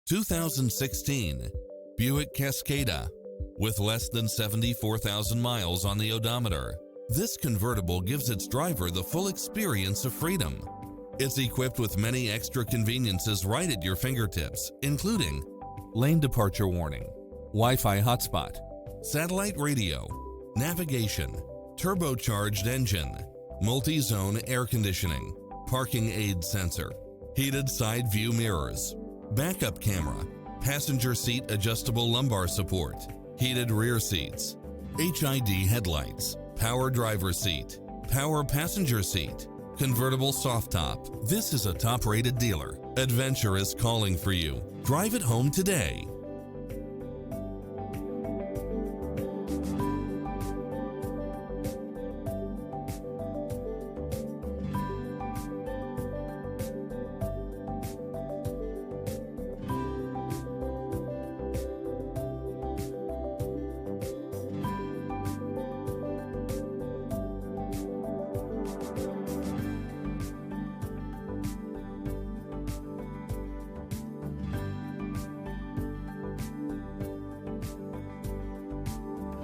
2016 Buick Cascada. With less than 74,000 miles on the odometer, this convertible gives its driver the full experience of freedom. It's equipped with many extra conveniences right at your fingertips, including lane departure warning, Wi-Fi hotspot, satellite radio, navigation, turbocharged engine, multi-zone air conditioning, parking aid sensor, heated side view mirrors, backup camera, passenger seat adjustable lumbar support, heated rear seats, HID headlights, power driver seat, power passenger seat, convertible soft top. This is a top-rated dealer. Adventure is calling for you. Drive it home today.